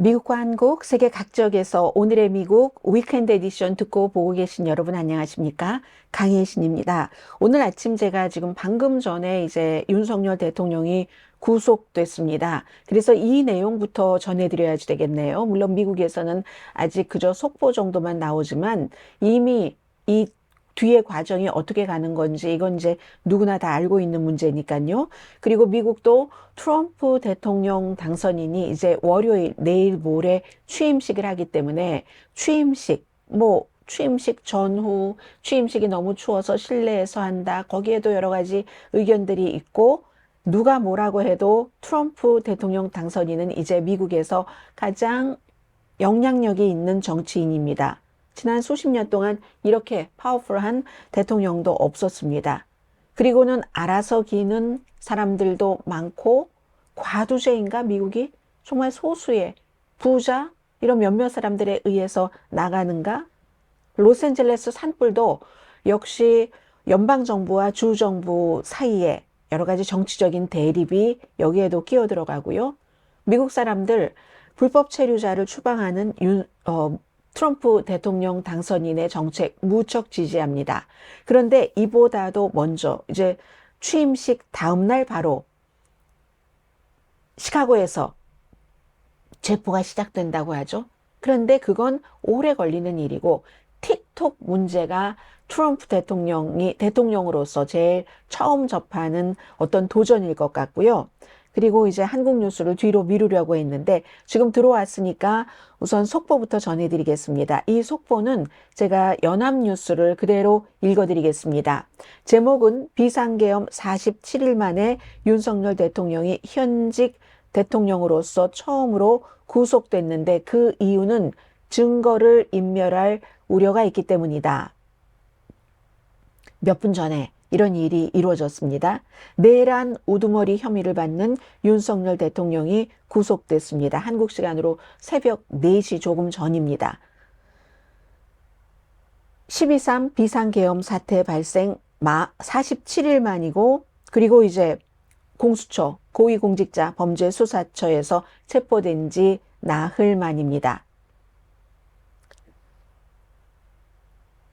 미국과 한국, 세계 각지역에서 오늘의 미국 위켄드 에디션 듣고 보고 계신 여러분 안녕하십니까? 강혜신입니다. 오늘 아침 제가 지금 방금 전에 이제 윤석열 대통령이 구속됐습니다. 그래서 이 내용부터 전해드려야지 되겠네요. 물론 미국에서는 아직 그저 속보 정도만 나오지만 이미 이 뒤의 과정이 어떻게 가는 건지 이건 이제 누구나 다 알고 있는 문제니까요. 그리고 미국도 트럼프 대통령 당선인이 이제 월요일 내일 모레 취임식을 하기 때문에 취임식 전후 취임식이 너무 추워서 실내에서 한다. 거기에도 여러 가지 의견들이 있고 누가 뭐라고 해도 트럼프 대통령 당선인은 이제 미국에서 가장 영향력이 있는 정치인입니다. 지난 수십 년 동안 이렇게 파워풀한 대통령도 없었습니다. 그리고는 알아서 기는 사람들도 많고 과두제인가 미국이 정말 소수의 부자 이런 몇몇 사람들에 의해서 나가는가? 로스앤젤레스 산불도 역시 연방정부와 주정부 사이에 여러 가지 정치적인 대립이 여기에도 끼어 들어가고요. 미국 사람들 불법 체류자를 추방하는 트럼프 대통령 당선인의 정책 무척 지지합니다. 그런데 이보다도 먼저 이제 취임식 다음날 바로 시카고에서 체포가 시작된다고 하죠. 그런데 그건 오래 걸리는 일이고 틱톡 문제가 트럼프 대통령이 대통령으로서 제일 처음 접하는 어떤 도전일 것 같고요. 그리고 이제 한국 뉴스를 뒤로 미루려고 했는데 지금 들어왔으니까 우선 속보부터 전해드리겠습니다. 이 속보는 제가 연합뉴스를 그대로 읽어드리겠습니다. 제목은 비상계엄 47일 만에 윤석열 대통령이 현직 대통령으로서 처음으로 구속됐는데 그 이유는 증거를 인멸할 우려가 있기 때문이다. 몇 분 전에 이런 일이 이루어졌습니다. 내란 우두머리 혐의를 받는 윤석열 대통령이 구속됐습니다. 한국 시간으로 새벽 4시 조금 전입니다. 12.3 비상계엄 사태 발생 47일 만이고 그리고 이제 공수처 고위공직자 범죄수사처에서 체포된 지 나흘 만입니다.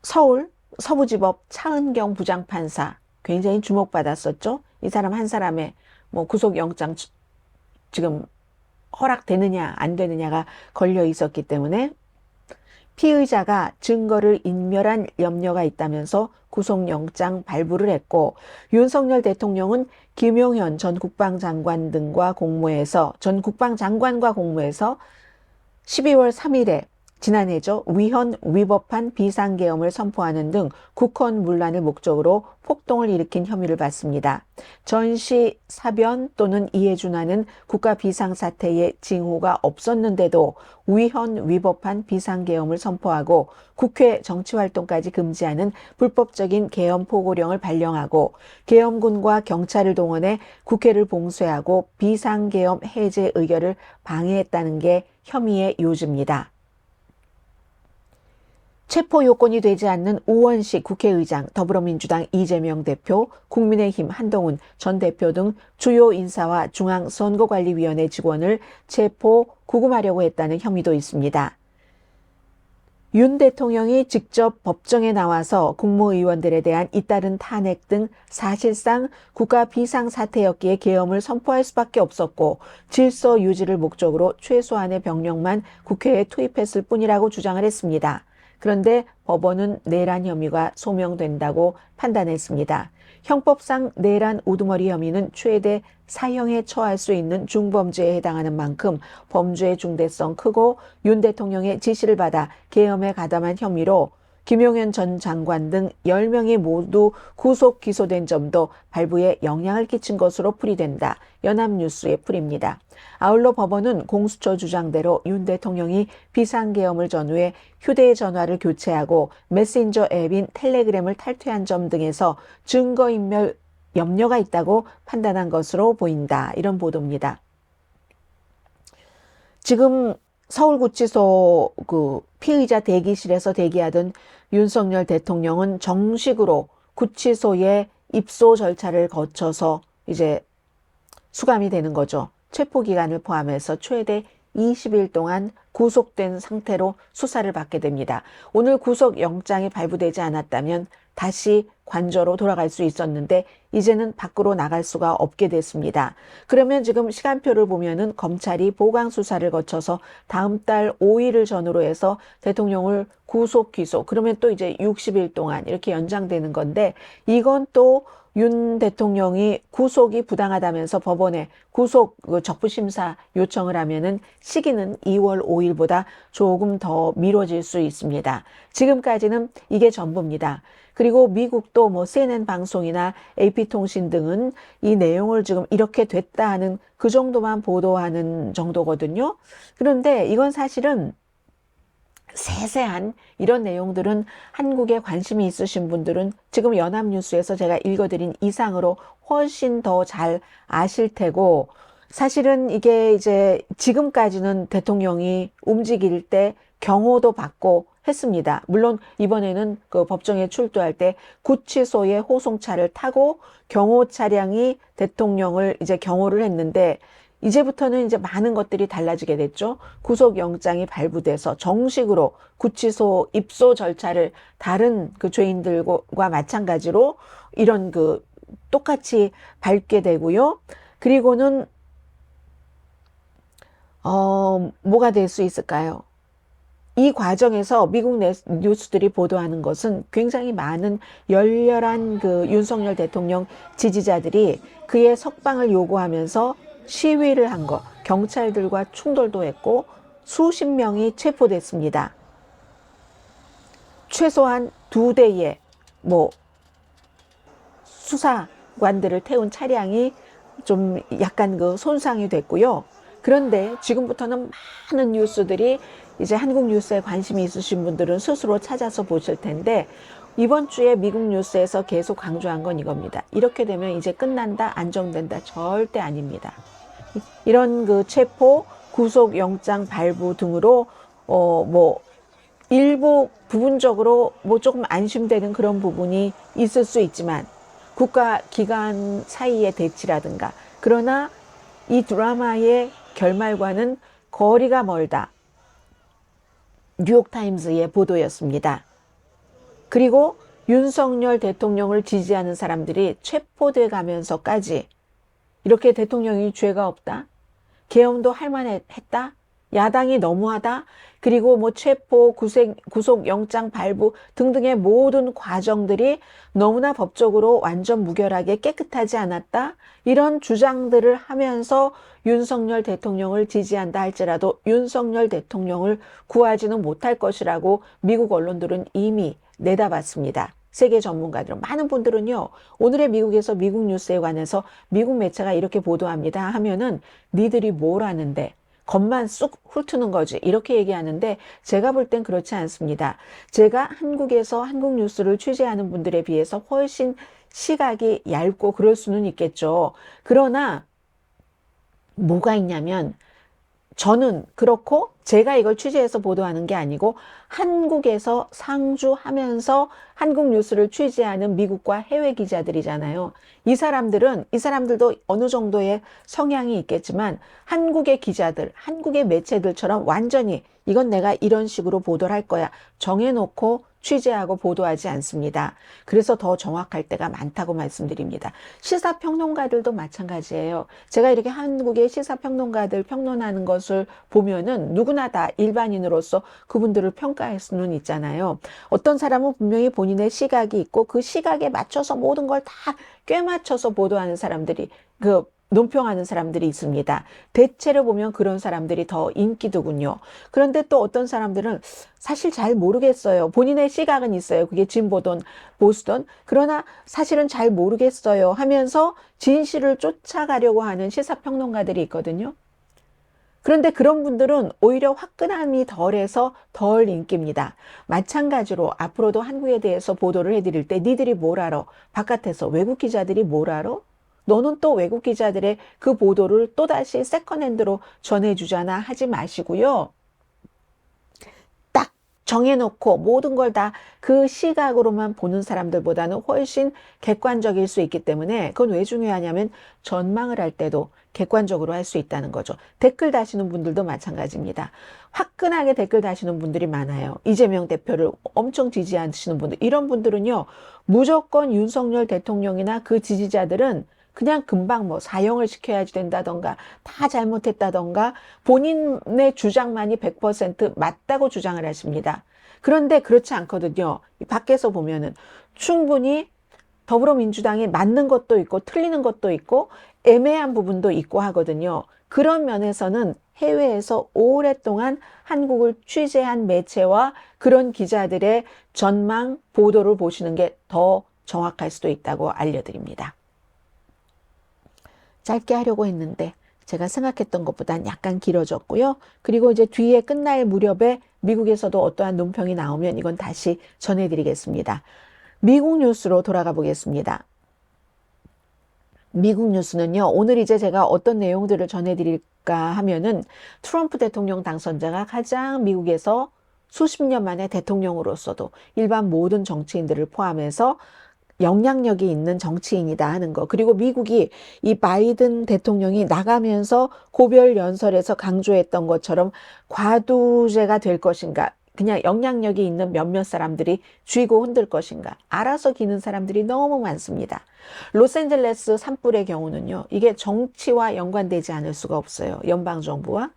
서울 서부지법 차은경 부장판사 굉장히 주목받았었죠. 이 사람 한 사람의 구속영장 지금 허락되느냐 안 되느냐가 걸려 있었기 때문에 피의자가 증거를 인멸한 염려가 있다면서 구속영장 발부를 했고 윤석열 대통령은 김용현 전 국방장관과 공모해서 12월 3일에 지난해죠. 위헌 위법한 비상계엄을 선포하는 등 국헌 문란을 목적으로 폭동을 일으킨 혐의를 받습니다. 전시 사변 또는 이에 준하는 국가 비상사태의 징후가 없었는데도 위헌 위법한 비상계엄을 선포하고 국회 정치활동까지 금지하는 불법적인 계엄 포고령을 발령하고 계엄군과 경찰을 동원해 국회를 봉쇄하고 비상계엄 해제 의결을 방해했다는 게 혐의의 요지입니다. 체포 요건이 되지 않는 우원식 국회의장, 더불어민주당 이재명 대표, 국민의힘 한동훈 전 대표 등 주요 인사와 중앙선거관리위원회 직원을 체포, 구금하려고 했다는 혐의도 있습니다. 윤 대통령이 직접 법정에 나와서 국무위원들에 대한 잇따른 탄핵 등 사실상 국가 비상사태였기에 계엄을 선포할 수밖에 없었고 질서 유지를 목적으로 최소한의 병력만 국회에 투입했을 뿐이라고 주장을 했습니다. 그런데 법원은 내란 혐의가 소명된다고 판단했습니다. 형법상 내란 우두머리 혐의는 최대 사형에 처할 수 있는 중범죄에 해당하는 만큼 범죄의 중대성 크고 윤 대통령의 지시를 받아 계엄에 가담한 혐의로 김용현 전 장관 등 10명이 모두 구속 기소된 점도 발부에 영향을 끼친 것으로 풀이된다. 연합뉴스의 풀입니다. 아울러 법원은 공수처 주장대로 윤 대통령이 비상계엄을 전후해 휴대전화를 교체하고 메신저 앱인 텔레그램을 탈퇴한 점 등에서 증거인멸 염려가 있다고 판단한 것으로 보인다. 이런 보도입니다. 지금 서울구치소 피의자 대기실에서 대기하던 윤석열 대통령은 정식으로 구치소의 입소 절차를 거쳐서 이제 수감이 되는 거죠. 체포기간을 포함해서 최대 20일 동안 구속된 상태로 수사를 받게 됩니다. 오늘 구속영장이 발부되지 않았다면 다시 관저로 돌아갈 수 있었는데 이제는 밖으로 나갈 수가 없게 됐습니다. 그러면 지금 시간표를 보면은 검찰이 보강 수사를 거쳐서 다음 달 5일을 전후로 해서 대통령을 구속 기소, 그러면 또 이제 60일 동안 이렇게 연장되는 건데, 이건 또 윤 대통령이 구속이 부당하다면서 법원에 구속 적부심사 요청을 하면은 시기는 2월 5일보다 조금 더 미뤄질 수 있습니다. 지금까지는 이게 전부입니다. 그리고 미국도 뭐 CNN 방송이나 AP통신 등은 이 내용을 지금 이렇게 됐다 하는 그 정도만 보도하는 정도거든요. 그런데 이건 사실은 세세한 이런 내용들은 한국에 관심이 있으신 분들은 지금 연합뉴스에서 제가 읽어드린 이상으로 훨씬 더 잘 아실 테고, 사실은 이게 이제 지금까지는 대통령이 움직일 때 경호도 받고 했습니다. 물론 이번에는 그 법정에 출두할 때 구치소의 호송차를 타고 경호 차량이 대통령을 이제 경호를 했는데, 이제부터는 이제 많은 것들이 달라지게 됐죠. 구속영장이 발부돼서 정식으로 구치소 입소 절차를 다른 그 죄인들과 마찬가지로 이런 그 똑같이 밟게 되고요. 그리고는 뭐가 될 수 있을까요? 이 과정에서 미국 뉴스들이 보도하는 것은 굉장히 많은 열렬한 그 윤석열 대통령 지지자들이 그의 석방을 요구하면서 시위를 한 것, 경찰들과 충돌도 했고 수십 명이 체포됐습니다. 최소한 2대의 뭐 수사관들을 태운 차량이 좀 약간 그 손상이 됐고요. 그런데 지금부터는 많은 뉴스들이 이제 한국 뉴스에 관심이 있으신 분들은 스스로 찾아서 보실 텐데, 이번 주에 미국 뉴스에서 계속 강조한 건 이겁니다. 이렇게 되면 이제 끝난다, 안정된다, 절대 아닙니다. 이런 그 체포, 구속 영장 발부 등으로 뭐 일부 부분적으로 뭐 조금 안심되는 그런 부분이 있을 수 있지만, 국가 기관 사이의 대치라든가, 그러나 이 드라마의 결말과는 거리가 멀다. 뉴욕타임즈의 보도였습니다. 그리고 윤석열 대통령을 지지하는 사람들이 체포돼 가면서까지 이렇게 대통령이 죄가 없다, 계엄도 할 만했다, 야당이 너무하다, 그리고 뭐 체포, 구속 영장 발부 등등의 모든 과정들이 너무나 법적으로 완전 무결하게 깨끗하지 않았다, 이런 주장들을 하면서 윤석열 대통령을 지지한다 할지라도 윤석열 대통령을 구하지는 못할 것이라고 미국 언론들은 이미 내다봤습니다. 세계 전문가들은, 많은 분들은요, 오늘의 미국에서 미국 뉴스에 관해서 미국 매체가 이렇게 보도합니다 하면은 니들이 뭘 아는데, 겉만 쑥 훑는 거지, 이렇게 얘기하는데, 제가 볼 땐 그렇지 않습니다. 제가 한국에서 한국 뉴스를 취재하는 분들에 비해서 훨씬 시각이 얇고 그럴 수는 있겠죠. 그러나 뭐가 있냐면, 저는 그렇고 제가 이걸 취재해서 보도하는 게 아니고 한국에서 상주하면서 한국 뉴스를 취재하는 미국과 해외 기자들이잖아요. 이 사람들도 어느 정도의 성향이 있겠지만 한국의 기자들, 한국의 매체들처럼 완전히 이건 내가 이런 식으로 보도를 할 거야 정해놓고 취재하고 보도하지 않습니다. 그래서 더 정확할 때가 많다고 말씀드립니다. 시사평론가들도 마찬가지예요. 제가 이렇게 한국의 시사평론가들 평론하는 것을 보면은 누구나 다 일반인으로서 그분들을 평가할 수는 있잖아요. 어떤 사람은 분명히 본인의 시각이 있고 그 시각에 맞춰서 모든 걸 다 꿰맞춰서 보도하는 사람들이, 논평하는 사람들이 있습니다. 대체로 보면 그런 사람들이 더 인기더군요. 그런데 또 어떤 사람들은 사실 잘 모르겠어요. 본인의 시각은 있어요. 그게 진보든 보수든. 그러나 사실은 잘 모르겠어요 하면서 진실을 쫓아가려고 하는 시사평론가들이 있거든요. 그런데 그런 분들은 오히려 화끈함이 덜해서 덜 인기입니다. 마찬가지로 앞으로도 한국에 대해서 보도를 해드릴 때 니들이 뭘 알아? 바깥에서 외국 기자들이 뭘 알아? 너는 또 외국 기자들의 그 보도를 또다시 세컨핸드로 전해주잖아 하지 마시고요. 딱 정해놓고 모든 걸 다 그 시각으로만 보는 사람들보다는 훨씬 객관적일 수 있기 때문에 그건 왜 중요하냐면 전망을 할 때도 객관적으로 할 수 있다는 거죠. 댓글 다시는 분들도 마찬가지입니다. 화끈하게 댓글 다시는 분들이 많아요. 이재명 대표를 엄청 지지하시는 분들. 이런 분들은요, 무조건 윤석열 대통령이나 그 지지자들은 그냥 금방 뭐 사형을 시켜야지 된다던가 다 잘못했다던가 본인의 주장만이 100% 맞다고 주장을 하십니다. 그런데 그렇지 않거든요. 밖에서 보면은 충분히 더불어민주당이 맞는 것도 있고 틀리는 것도 있고 애매한 부분도 있고 하거든요. 그런 면에서는 해외에서 오랫동안 한국을 취재한 매체와 그런 기자들의 전망 보도를 보시는 게 더 정확할 수도 있다고 알려드립니다. 짧게 하려고 했는데 제가 생각했던 것보단 약간 길어졌고요. 그리고 이제 뒤에 끝날 무렵에 미국에서도 어떠한 논평이 나오면 이건 다시 전해드리겠습니다. 미국 뉴스로 돌아가 보겠습니다. 미국 뉴스는요, 오늘 이제 제가 어떤 내용들을 전해드릴까 하면은 트럼프 대통령 당선자가 가장 미국에서 수십 년 만에 대통령으로서도 일반 모든 정치인들을 포함해서 영향력이 있는 정치인이다 하는 거. 그리고 미국이 이 바이든 대통령이 나가면서 고별 연설에서 강조했던 것처럼 과두제가 될 것인가, 그냥 영향력이 있는 몇몇 사람들이 쥐고 흔들 것인가, 알아서 기는 사람들이 너무 많습니다. 로스앤젤레스 산불의 경우는요, 이게 정치와 연관되지 않을 수가 없어요. 연방정부와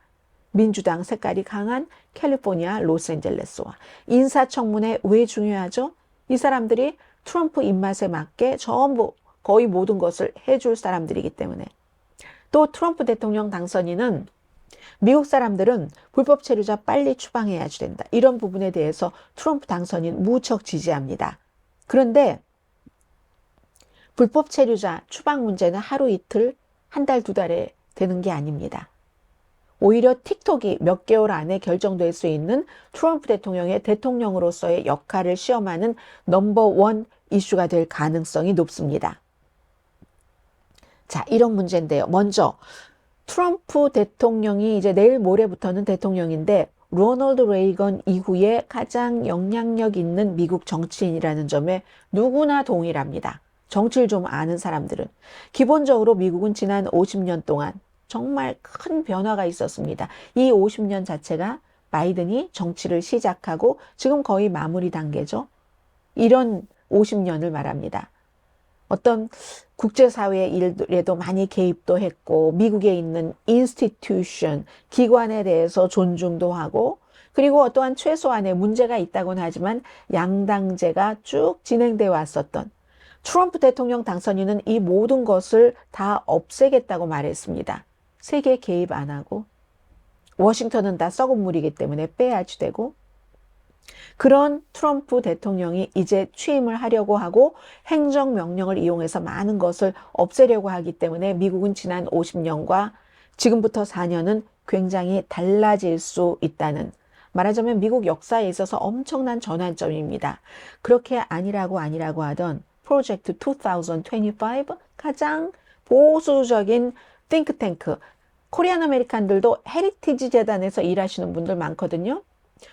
민주당 색깔이 강한 캘리포니아 로스앤젤레스와. 인사청문회 왜 중요하죠? 이 사람들이 트럼프 입맛에 맞게 전부 거의 모든 것을 해줄 사람들이기 때문에. 또 트럼프 대통령 당선인은 미국 사람들은 불법 체류자 빨리 추방해야지 된다. 이런 부분에 대해서 트럼프 당선인 무척 지지합니다. 그런데 불법 체류자 추방 문제는 하루 이틀, 한 달, 두 달에 되는 게 아닙니다. 오히려 틱톡이 몇 개월 안에 결정될 수 있는 트럼프 대통령의 대통령으로서의 역할을 시험하는 넘버원 이슈가 될 가능성이 높습니다. 자, 이런 문제인데요. 먼저 트럼프 대통령이 이제 내일 모레부터는 대통령인데 로널드 레이건 이후에 가장 영향력 있는 미국 정치인이라는 점에 누구나 동일합니다. 정치를 좀 아는 사람들은. 기본적으로 미국은 지난 50년 동안 정말 큰 변화가 있었습니다. 이 50년 자체가 바이든이 정치를 시작하고 지금 거의 마무리 단계죠. 이런 50년을 말합니다. 어떤 국제사회의 일에도 많이 개입도 했고 미국에 있는 인스티튜션, 기관에 대해서 존중도 하고 그리고 어떠한 최소한의 문제가 있다고는 하지만 양당제가 쭉 진행돼 왔었던 트럼프 대통령 당선인은 이 모든 것을 다 없애겠다고 말했습니다. 세계 개입 안 하고 워싱턴은 다 썩은 물이기 때문에 빼야지 되고 그런 트럼프 대통령이 이제 취임을 하려고 하고 행정명령을 이용해서 많은 것을 없애려고 하기 때문에 미국은 지난 50년과 지금부터 4년은 굉장히 달라질 수 있다는, 말하자면 미국 역사에 있어서 엄청난 전환점입니다. 그렇게 아니라고 하던 프로젝트 2025 가장 보수적인 띵크탱크, 코리안 아메리칸들도 헤리티지 재단에서 일하시는 분들 많거든요.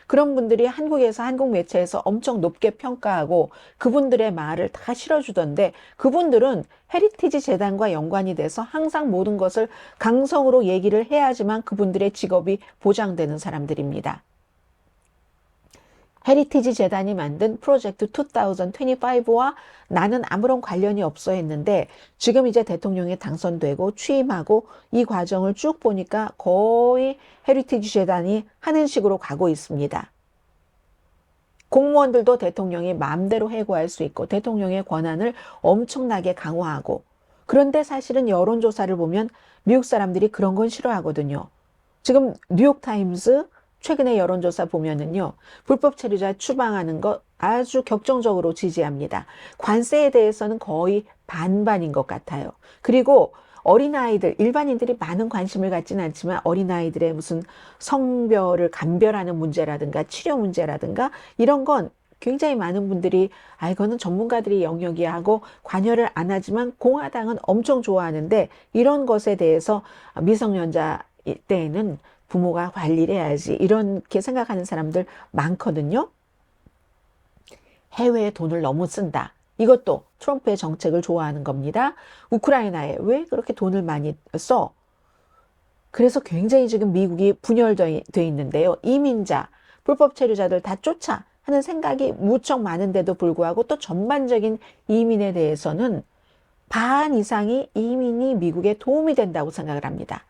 그런 분들이 한국에서 한국 매체에서 엄청 높게 평가하고 그분들의 말을 다 실어주던데 그분들은 헤리티지 재단과 연관이 돼서 항상 모든 것을 강성으로 얘기를 해야지만 그분들의 직업이 보장되는 사람들입니다. 헤리티지 재단이 만든 프로젝트 2025와 나는 아무런 관련이 없어 했는데 지금 이제 대통령이 당선되고 취임하고 이 과정을 쭉 보니까 거의 헤리티지 재단이 하는 식으로 가고 있습니다. 공무원들도 대통령이 마음대로 해고할 수 있고 대통령의 권한을 엄청나게 강화하고, 그런데 사실은 여론조사를 보면 미국 사람들이 그런 건 싫어하거든요. 지금 뉴욕타임스 최근에 여론조사 보면은요, 불법 체류자 추방하는 거 아주 격정적으로 지지합니다. 관세에 대해서는 거의 반반인 것 같아요. 그리고 어린아이들, 일반인들이 많은 관심을 갖지는 않지만 어린아이들의 무슨 성별을 감별하는 문제라든가 치료 문제라든가 이런 건 굉장히 많은 분들이 이거는 전문가들이 영역이야 하고 관여를 안 하지만 공화당은 엄청 좋아하는데 이런 것에 대해서 미성년자 때에는 부모가 관리를 해야지 이렇게 생각하는 사람들 많거든요. 해외에 돈을 너무 쓴다. 이것도 트럼프의 정책을 좋아하는 겁니다. 우크라이나에 왜 그렇게 돈을 많이 써? 그래서 굉장히 지금 미국이 분열돼 있는데요. 이민자, 불법 체류자들 다 쫓아 하는 생각이 무척 많은데도 불구하고 또 전반적인 이민에 대해서는 반 이상이 이민이 미국에 도움이 된다고 생각을 합니다.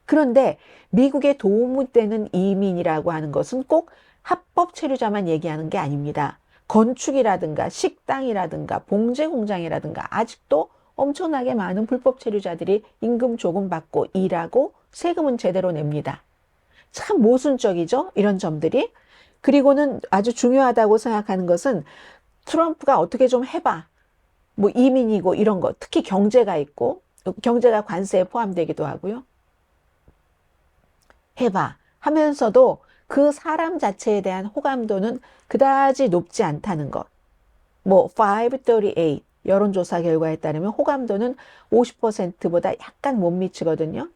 그런데 미국에 도움이 되는 이민이라고 하는 것은 꼭 합법 체류자만 얘기하는 게 아닙니다. 건축이라든가 식당이라든가 봉제 공장이라든가 아직도 엄청나게 많은 불법 체류자들이 임금 조금 받고 일하고 세금은 제대로 냅니다. 참 모순적이죠? 이런 점들이. 그리고는 아주 중요하다고 생각하는 것은 트럼프가 어떻게 좀 해봐. 뭐 이민이고 이런 거, 특히 경제가 있고, 경제가 관세에 포함되기도 하고요. 해봐 하면서도 그 사람 자체에 대한 호감도는 그다지 높지 않다는 것. 뭐 538 여론조사 결과에 따르면 호감도는 50%보다 약간 못 미치거든요.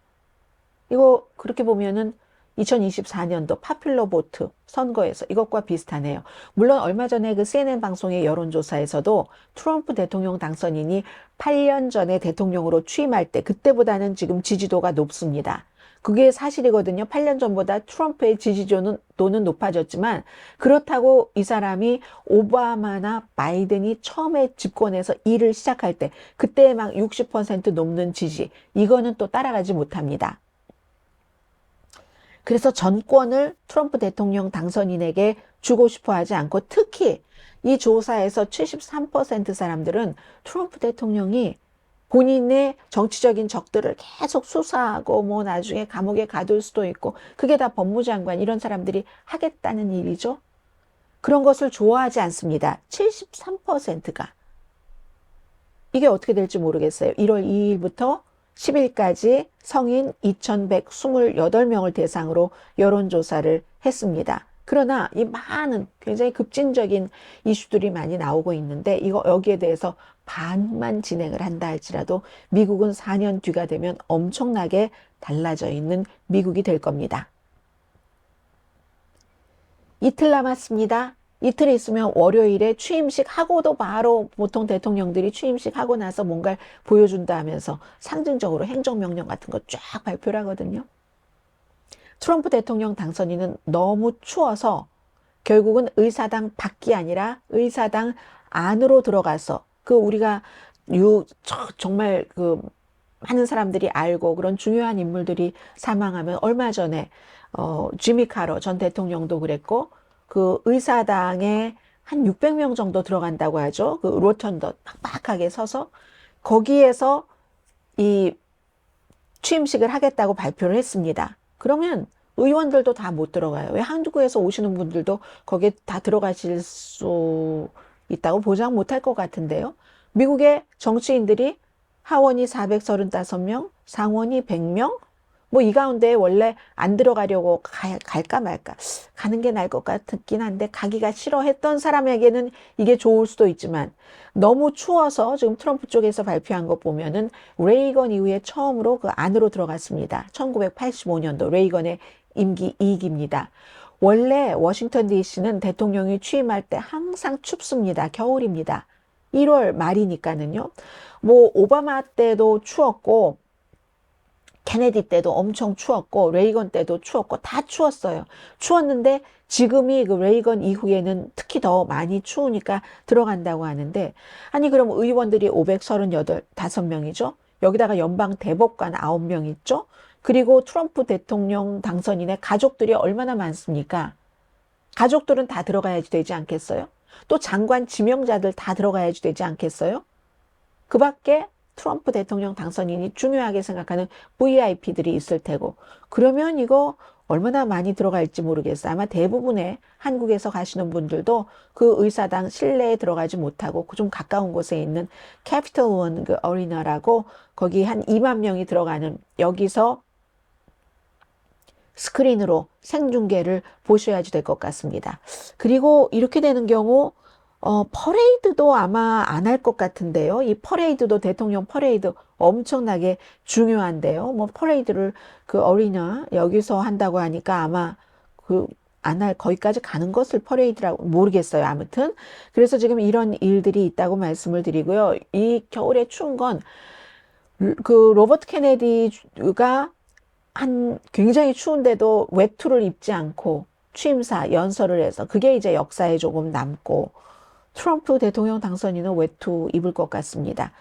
이거 그렇게 보면은 2024년도 파퓰러 보트 선거에서 이것과 비슷하네요. 물론 얼마 전에 그 CNN 방송의 여론조사에서도 트럼프 대통령 당선인이 8년 전에 대통령으로 취임할 때 그때보다는 지금 지지도가 높습니다. 그게 사실이거든요. 8년 전보다 트럼프의 지지도는 높아졌지만 그렇다고 이 사람이 오바마나 바이든이 처음에 집권해서 일을 시작할 때 그때 막 60% 넘는 지지 이거는 또 따라가지 못합니다. 그래서 전권을 트럼프 대통령 당선인에게 주고 싶어 하지 않고 특히 이 조사에서 73% 사람들은 트럼프 대통령이 본인의 정치적인 적들을 계속 수사하고 뭐 나중에 감옥에 가둘 수도 있고 그게 다 법무장관 이런 사람들이 하겠다는 일이죠. 그런 것을 좋아하지 않습니다. 73%가. 이게 어떻게 될지 모르겠어요. 1월 2일부터 10일까지 성인 2,128명을 대상으로 여론조사를 했습니다. 그러나 이 많은 굉장히 급진적인 이슈들이 많이 나오고 있는데 여기에 대해서 반만 진행을 한다 할지라도 미국은 4년 뒤가 되면 엄청나게 달라져 있는 미국이 될 겁니다. 이틀 남았습니다. 이틀 있으면 월요일에 취임식 하고도 바로 보통 대통령들이 취임식 하고 나서 뭔가를 보여준다 하면서 상징적으로 행정명령 같은 거 쫙 발표를 하거든요. 트럼프 대통령 당선인은 너무 추워서 결국은 의사당 밖이 아니라 의사당 안으로 들어가서 우리가 정말 많은 사람들이 알고 그런 중요한 인물들이 사망하면 얼마 전에 지미 카러 전 대통령도 그랬고 그 의사당에 한 600명 정도 들어간다고 하죠. 그 로턴더 빡빡하게 서서 거기에서 이 취임식을 하겠다고 발표를 했습니다. 그러면 의원들도 다 못 들어가요. 왜 한국에서 오시는 분들도 거기에 다 들어가실 수 있다고 보장 못할 것 같은데요. 미국의 정치인들이 하원이 435명, 상원이 100명, 뭐 이 가운데 원래 안 들어가려고 갈까 말까 가는 게 나을 것 같긴 한데 가기가 싫어했던 사람에게는 이게 좋을 수도 있지만 너무 추워서 지금 트럼프 쪽에서 발표한 거 보면은 레이건 이후에 처음으로 그 안으로 들어갔습니다. 1985년도 레이건의 임기 2기입니다. 원래 워싱턴 DC는 대통령이 취임할 때 항상 춥습니다. 겨울입니다. 1월 말이니까는요. 뭐 오바마 때도 추웠고 케네디 때도 엄청 추웠고 레이건 때도 추웠고 다 추웠어요. 추웠는데 지금이 그 레이건 이후에는 특히 더 많이 추우니까 들어간다고 하는데 아니 그럼 의원들이 535명이죠. 여기다가 연방 대법관 9명 있죠. 그리고 트럼프 대통령 당선인의 가족들이 얼마나 많습니까? 가족들은 다 들어가야지 되지 않겠어요? 또 장관 지명자들 다 들어가야지 되지 않겠어요? 그 밖에 트럼프 대통령 당선인이 중요하게 생각하는 VIP들이 있을 테고 그러면 이거 얼마나 많이 들어갈지 모르겠어요. 아마 대부분의 한국에서 가시는 분들도 그 의사당 실내에 들어가지 못하고 그 좀 가까운 곳에 있는 캐피털 원 그 어리나라고 거기 한 2만 명이 들어가는 여기서 스크린으로 생중계를 보셔야지 될 것 같습니다. 그리고 이렇게 되는 경우 퍼레이드도 아마 안 할 것 같은데요. 이 퍼레이드도 대통령 퍼레이드 엄청나게 중요한데요. 뭐 퍼레이드를 그 어리나 여기서 한다고 하니까 아마 그 안 할, 거기까지 가는 것을 퍼레이드라고 모르겠어요. 아무튼. 그래서 지금 이런 일들이 있다고 말씀을 드리고요. 이 겨울에 추운 건 그 로버트 케네디가 한 굉장히 추운데도 외투를 입지 않고 취임사 연설을 해서 그게 이제 역사에 조금 남고 트럼프 대통령 당선인은 외투 입을 것 같습니다.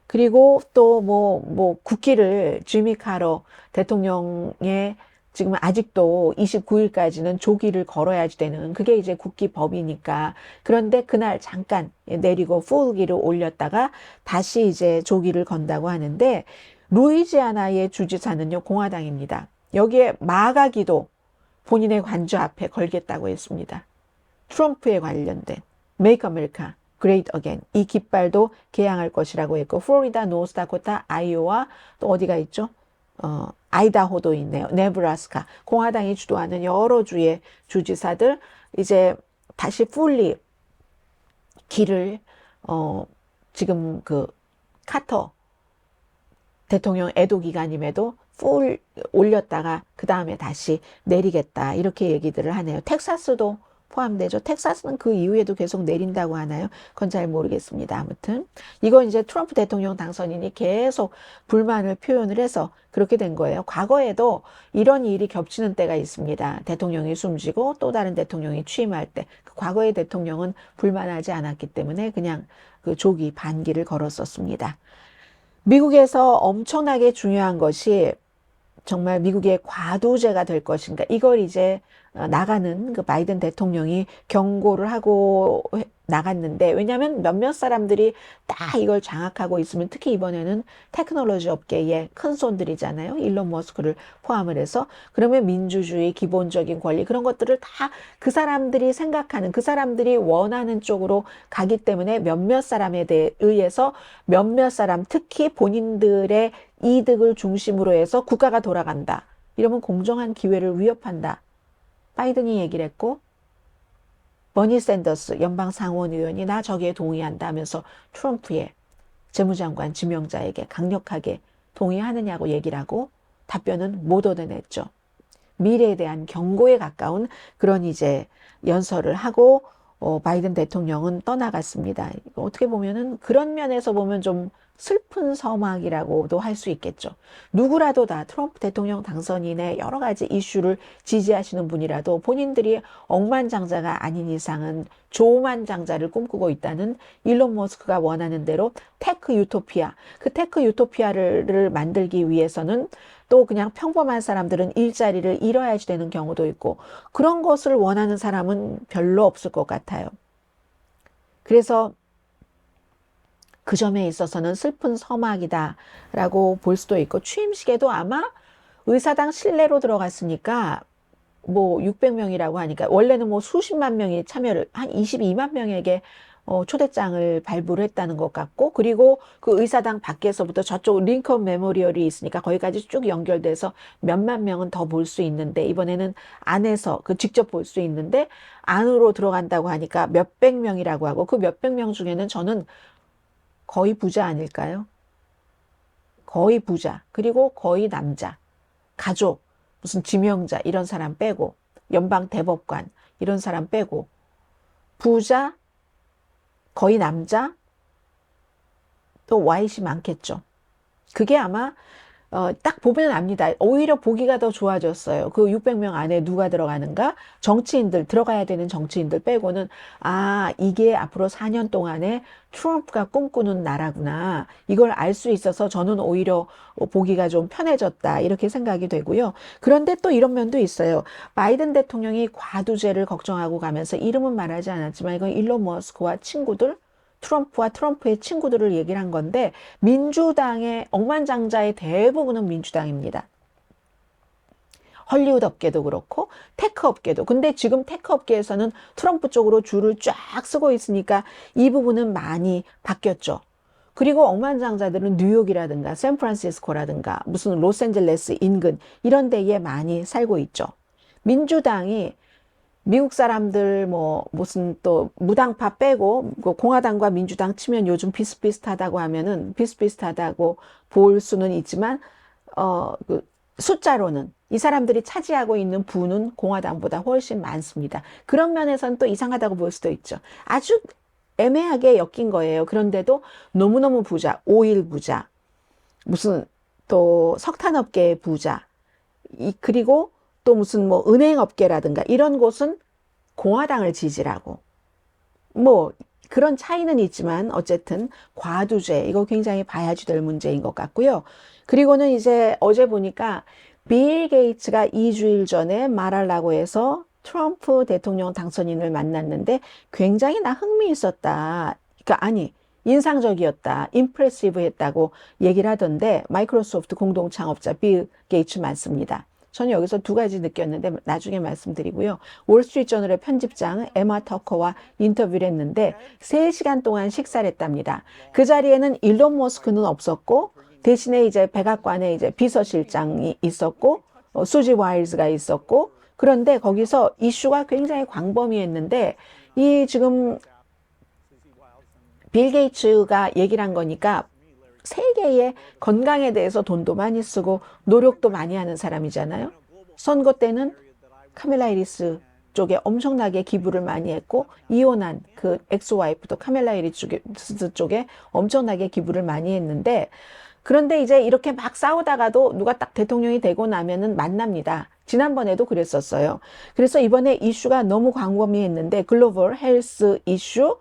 그리고 또 국기를 지미 카러 대통령의 지금 아직도 29일까지는 조기를 걸어야지 되는 그게 이제 국기법이니까 그런데 그날 잠깐 내리고 풀기를 올렸다가 다시 이제 조기를 건다고 하는데 루이지아나의 주지사는요 공화당입니다. 여기에 마가기도 본인의 관저 앞에 걸겠다고 했습니다. 트럼프에 관련된 Make America Great Again 이 깃발도 개양할 것이라고 했고 플로리다, 노스다코타, 아이오와 또 어디가 있죠? 아이다호도 있네요. 네브라스카 공화당이 주도하는 여러 주의 주지사들 이제 다시 풀리 길을 지금 그 카터 대통령 애도 기간임에도 풀 올렸다가 그 다음에 다시 내리겠다 이렇게 얘기들을 하네요. 텍사스도 포함되죠. 텍사스는 그 이후에도 계속 내린다고 하나요? 그건 잘 모르겠습니다. 아무튼 이건 이제 트럼프 대통령 당선인이 계속 불만을 표현을 해서 그렇게 된 거예요. 과거에도 이런 일이 겹치는 때가 있습니다. 대통령이 숨지고 또 다른 대통령이 취임할 때 그 과거의 대통령은 불만하지 않았기 때문에 그냥 그 조기 반기를 걸었었습니다. 미국에서 엄청나게 중요한 것이 정말 미국의 과도제가 될 것인가. 이걸 이제 나가는 그 바이든 대통령이 경고를 하고 나갔는데 왜냐하면 몇몇 사람들이 딱 이걸 장악하고 있으면 특히 이번에는 테크놀로지 업계의 큰 손들이잖아요. 일론 머스크를 포함을 해서 그러면 민주주의 기본적인 권리 그런 것들을 다 그 사람들이 생각하는 그 사람들이 원하는 쪽으로 가기 때문에 몇몇 사람에 의해서 몇몇 사람 특히 본인들의 이득을 중심으로 해서 국가가 돌아간다. 이러면 공정한 기회를 위협한다. 바이든이 얘기를 했고 버니 샌더스 연방 상원 의원이 나 저기에 동의한다 하면서 트럼프의 재무장관 지명자에게 강력하게 동의하느냐고 얘기를 하고 답변은 못 얻어냈죠. 미래에 대한 경고에 가까운 그런 이제 연설을 하고 바이든 대통령은 떠나갔습니다. 어떻게 보면은 그런 면에서 보면 좀 슬픈 서막이라고도 할 수 있겠죠. 누구라도 다 트럼프 대통령 당선인의 여러 가지 이슈를 지지하시는 분이라도 본인들이 억만장자가 아닌 이상은 조만장자를 꿈꾸고 있다는 일론 머스크가 원하는 대로 테크 유토피아, 그 테크 유토피아를 만들기 위해서는 또 그냥 평범한 사람들은 일자리를 잃어야지 되는 경우도 있고 그런 것을 원하는 사람은 별로 없을 것 같아요. 그래서 그 점에 있어서는 슬픈 서막이다라고 볼 수도 있고 취임식에도 아마 의사당 실내로 들어갔으니까 600명이라고 하니까 원래는 수십만 명이 참여를 한 22만 명에게 초대장을 발부를 했다는 것 같고 그리고 그 의사당 밖에서부터 저쪽 링컨 메모리얼이 있으니까 거기까지 쭉 연결돼서 몇만 명은 더 볼 수 있는데 이번에는 안에서 직접 볼 수 있는데 안으로 들어간다고 하니까 몇백 명이라고 하고 그 몇백 명 중에는 저는 거의 부자 아닐까요? 거의 부자 그리고 거의 남자 가족 무슨 지명자 이런 사람 빼고 연방 대법관 이런 사람 빼고 부자 거의 남자 또 와이시 많겠죠. 그게 아마 딱 보면 압니다. 오히려 보기가 더 좋아졌어요. 그 600명 안에 누가 들어가는가? 정치인들, 들어가야 되는 정치인들 빼고는 이게 앞으로 4년 동안에 트럼프가 꿈꾸는 나라구나. 이걸 알 수 있어서 저는 오히려 보기가 좀 편해졌다. 이렇게 생각이 되고요. 그런데 또 이런 면도 있어요. 바이든 대통령이 과두제를 걱정하고 가면서 이름은 말하지 않았지만 이건 일론 머스크와 친구들 트럼프와 트럼프의 친구들을 얘기를 한 건데 민주당의 억만장자의 대부분은 민주당입니다. 헐리우드 업계도 그렇고 테크 업계도 근데 지금 테크 업계에서는 트럼프 쪽으로 줄을 쫙 쓰고 있으니까 이 부분은 많이 바뀌었죠. 그리고 억만장자들은 뉴욕이라든가 샌프란시스코라든가 무슨 로스앤젤레스 인근 이런 데에 많이 살고 있죠. 민주당이 미국 사람들 뭐 무슨 또 무당파 빼고 공화당과 민주당 치면 요즘 비슷비슷하다고 하면은 비슷비슷하다고 볼 수는 있지만 그 숫자로는 이 사람들이 차지하고 있는 부는 공화당보다 훨씬 많습니다. 그런 면에서는 또 이상하다고 볼 수도 있죠. 아주 애매하게 엮인 거예요. 그런데도 너무너무 부자, 오일 부자, 무슨 또 석탄업계의 부자, 그리고 또 무슨 뭐 은행업계라든가 이런 곳은 공화당을 지지라고. 뭐 그런 차이는 있지만 어쨌든 과두제, 이거 굉장히 봐야지 될 문제인 것 같고요. 그리고는 이제 어제 보니까 빌 게이츠가 2주일 전에 말하려고 해서 트럼프 대통령 당선인을 만났는데 굉장히 나 흥미 있었다. 그러니까 아니 인상적이었다. 임프레시브 했다고 얘기를 하던데 마이크로소프트 공동 창업자 빌 게이츠 맞습니다. 저는 여기서 두 가지 느꼈는데 나중에 말씀드리고요. 월스트리트저널의 편집장 에마 터커와 인터뷰를 했는데 3시간 동안 식사를 했답니다. 그 자리에는 일론 머스크는 없었고 대신에 이제 백악관에 이제 비서실장이 있었고 수지 와일즈가 있었고 그런데 거기서 이슈가 굉장히 광범위했는데 이 지금 빌 게이츠가 얘기를 한 거니까 세계의 건강에 대해서 돈도 많이 쓰고 노력도 많이 하는 사람이잖아요. 선거 때는 카멜라 해리스 쪽에 엄청나게 기부를 많이 했고 이혼한 그 엑스와이프도 카멜라 해리스 쪽에 엄청나게 기부를 많이 했는데 그런데 이제 이렇게 막 싸우다가도 누가 딱 대통령이 되고 나면은 만납니다. 지난번에도 그랬었어요. 그래서 이번에 이슈가 너무 광범위했는데 글로벌 헬스 이슈,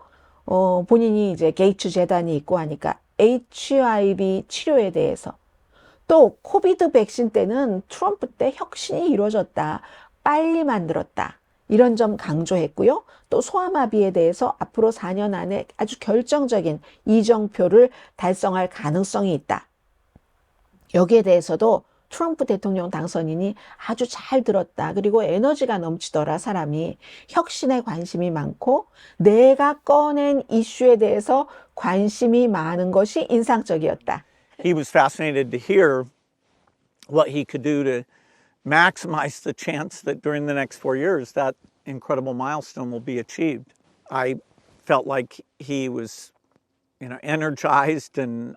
본인이 이제 게이츠 재단이 있고 하니까 HIV 치료에 대해서 또 코비드 백신 때는 트럼프 때 혁신이 이루어졌다. 빨리 만들었다. 이런 점 강조했고요. 또 소아마비에 대해서 앞으로 4년 안에 아주 결정적인 이정표를 달성할 가능성이 있다. 여기에 대해서도 트럼프 대통령 당선인이 아주 잘 들었다. 그리고 에너지가 넘치더라, 사람이. 혁신에 관심이 많고 내가 꺼낸 이슈에 대해서 관심이 많은 것이 인상적이었다. He was fascinated to hear what he could do to maximize the chance that during the next 4 years that incredible milestone will be achieved. I felt like he was, energized and,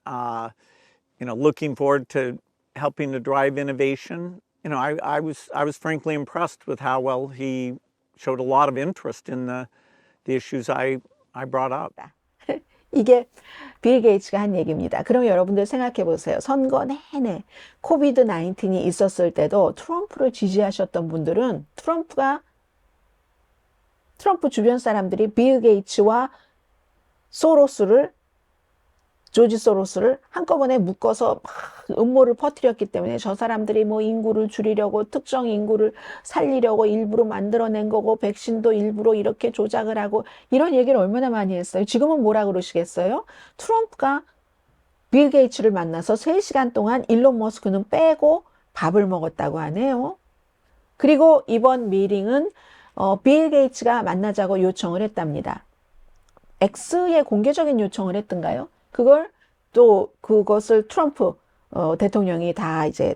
looking forward to helping to drive innovation. I was frankly impressed with how well he showed a lot of interest in the issues I brought up. 이게 빌 게이츠가 한 얘기입니다. 그럼 여러분들 생각해 보세요. 선거 내내 코비드 19이 있었을 때도 트럼프를 지지하셨던 분들은 트럼프 주변 사람들이 빌 게이츠와 조지 소로스를 한꺼번에 묶어서 막 음모를 퍼뜨렸기 때문에 저 사람들이 뭐 인구를 줄이려고 특정 인구를 살리려고 일부러 만들어낸 거고 백신도 일부러 이렇게 조작을 하고 이런 얘기를 얼마나 많이 했어요. 지금은 뭐라 그러시겠어요? 트럼프가 빌 게이츠를 만나서 3시간 동안 일론 머스크는 빼고 밥을 먹었다고 하네요. 그리고 이번 미팅은 빌 게이츠가 만나자고 요청을 했답니다. X에 공개적인 요청을 했던가요? 그것을 트럼프 대통령이 다 이제